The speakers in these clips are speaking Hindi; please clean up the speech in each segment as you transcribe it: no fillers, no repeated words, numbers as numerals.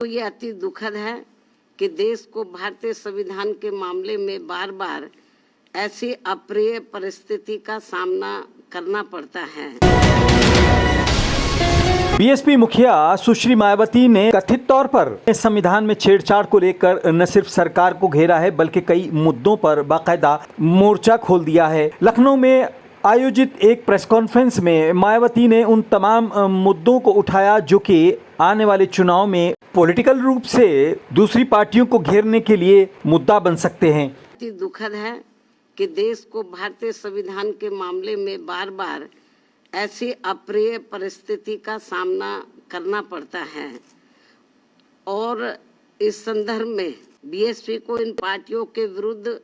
तो ये अति दुखद है कि देश को भारतीय संविधान के मामले में बार बार ऐसी अप्रिय परिस्थिति का सामना करना पड़ता है। बीएसपी मुखिया सुश्री मायावती ने कथित तौर पर संविधान में छेड़छाड़ को लेकर न सिर्फ सरकार को घेरा है बल्कि कई मुद्दों पर बाकायदा मोर्चा खोल दिया है। लखनऊ में आयोजित एक प्रेस कॉन्फ्रेंस में मायावती ने उन तमाम मुद्दों को उठाया जो कि आने वाले चुनाव में पॉलिटिकल रूप से दूसरी पार्टियों को घेरने के लिए मुद्दा बन सकते हैं। अति दुखद है कि देश को भारतीय संविधान के मामले में बार बार ऐसी अप्रिय परिस्थिति का सामना करना पड़ता है और इस संदर्भ में बीएसपी को इन पार्टियों के विरुद्ध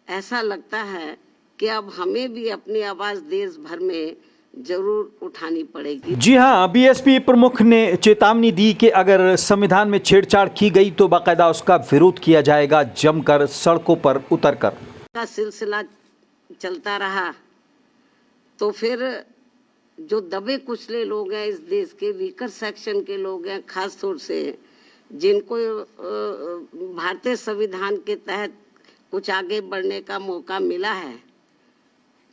ऐसा लगता है कि अब हमें भी अपनी आवाज देश भर में जरूर उठानी पड़ेगी। जी हां, बीएसपी प्रमुख ने चेतावनी दी कि अगर संविधान में छेड़छाड़ की गई तो बाकायदा उसका विरोध किया जाएगा, जमकर सड़कों पर उतरकर। का सिलसिला चलता रहा तो फिर जो दबे कुचले लोग हैं इस देश के, वीकर सेक्शन के लोग हैं, खास तौर से जिनको भारतीय संविधान के तहत कुछ आगे बढ़ने का मौका मिला है,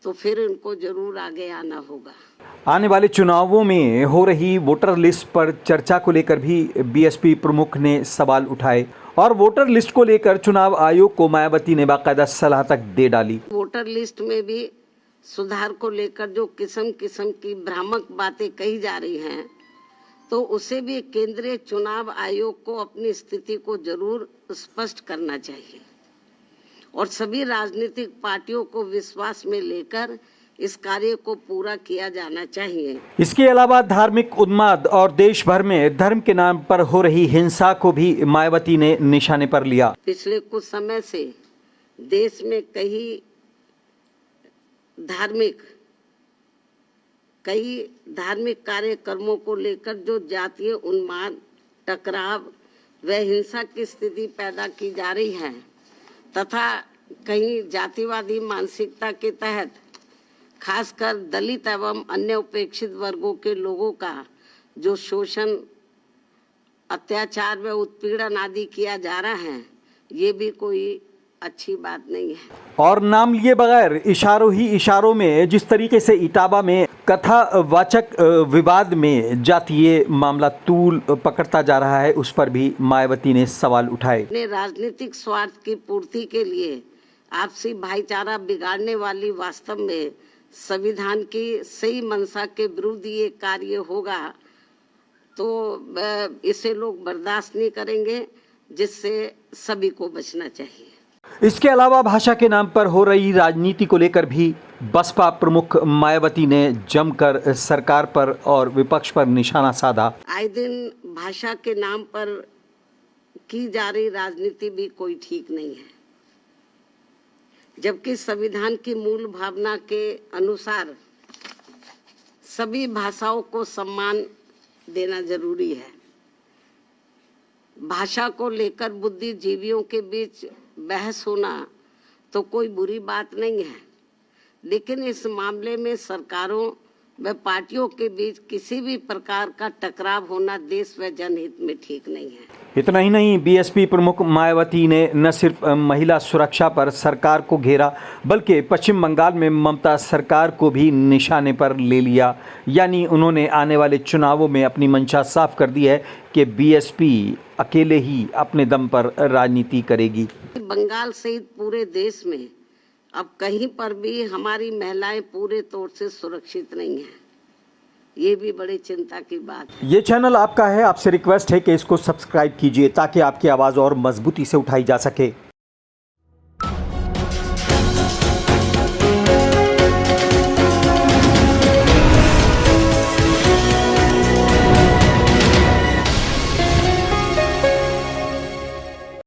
तो फिर उनको जरूर आगे आना होगा। आने वाले चुनावों में हो रही वोटर लिस्ट पर चर्चा को लेकर भी बीएसपी प्रमुख ने सवाल उठाए और वोटर लिस्ट को लेकर चुनाव आयोग को मायावती ने बाकायदा सलाह तक दे डाली। वोटर लिस्ट में भी सुधार को लेकर जो किस्म किस्म की भ्रामक बातें कही जा रही हैं, तो उसे भी केंद्रीय चुनाव आयोग को अपनी स्थिति को जरूर स्पष्ट करना चाहिए और सभी राजनीतिक पार्टियों को विश्वास में लेकर इस कार्य को पूरा किया जाना चाहिए। इसके अलावा धार्मिक उन्माद और देश भर में धर्म के नाम पर हो रही हिंसा को भी मायावती ने निशाने पर लिया। पिछले कुछ समय से देश में कई धार्मिक कार्यक्रमों को लेकर जो जातीय उन्माद, टकराव व हिंसा की स्थिति पैदा की जा रही है तथा कहीं जातिवादी मानसिकता के तहत खासकर दलित एवं अन्य उपेक्षित वर्गों के लोगों का जो शोषण, अत्याचार व उत्पीड़न आदि किया जा रहा है, ये भी कोई अच्छी बात नहीं है। और नाम लिए बगैर इशारों ही इशारों में जिस तरीके से इटावा में कथावाचक विवाद में जातीय मामला तूल पकड़ता जा रहा है, उस पर भी मायावती ने सवाल उठाए। अपने राजनीतिक स्वार्थ की पूर्ति के लिए आपसी भाईचारा बिगाड़ने वाली वास्तव में संविधान की सही मंशा के विरुद्ध ये कार्य होगा तो इसे लोग बर्दाश्त नहीं करेंगे, जिससे सभी को बचना चाहिए। इसके अलावा भाषा के नाम पर हो रही राजनीति को लेकर भी बसपा प्रमुख मायावती ने जमकर सरकार पर और विपक्ष पर निशाना साधा। आए दिन भाषा के नाम पर की जा रही राजनीति भी कोई ठीक नहीं है, जबकि संविधान की मूल भावना के अनुसार सभी भाषाओं को सम्मान देना जरूरी है। भाषा को लेकर बुद्धिजीवियों के बीच बहस होना तो कोई बुरी बात नहीं है, लेकिन इस मामले में सरकारों व पार्टियों के बीच किसी भी प्रकार का टकराव होना देश व जनहित में ठीक नहीं है। इतना ही नहीं, बीएसपी प्रमुख मायावती ने न सिर्फ महिला सुरक्षा पर सरकार को घेरा बल्कि पश्चिम बंगाल में ममता सरकार को भी निशाने पर ले लिया। यानी उन्होंने आने वाले चुनावों में अपनी मंशा साफ कर दी है कि बीएसपी अकेले ही अपने दम पर राजनीति करेगी। बंगाल सहित पूरे देश में अब कहीं पर भी हमारी महिलाएं पूरे तौर से सुरक्षित नहीं हैं। ये भी बड़ी चिंता की बात है। ये चैनल आपका है, आपसे रिक्वेस्ट है कि इसको सब्सक्राइब कीजिए ताकि आपकी आवाज़ और मजबूती से उठाई जा सके।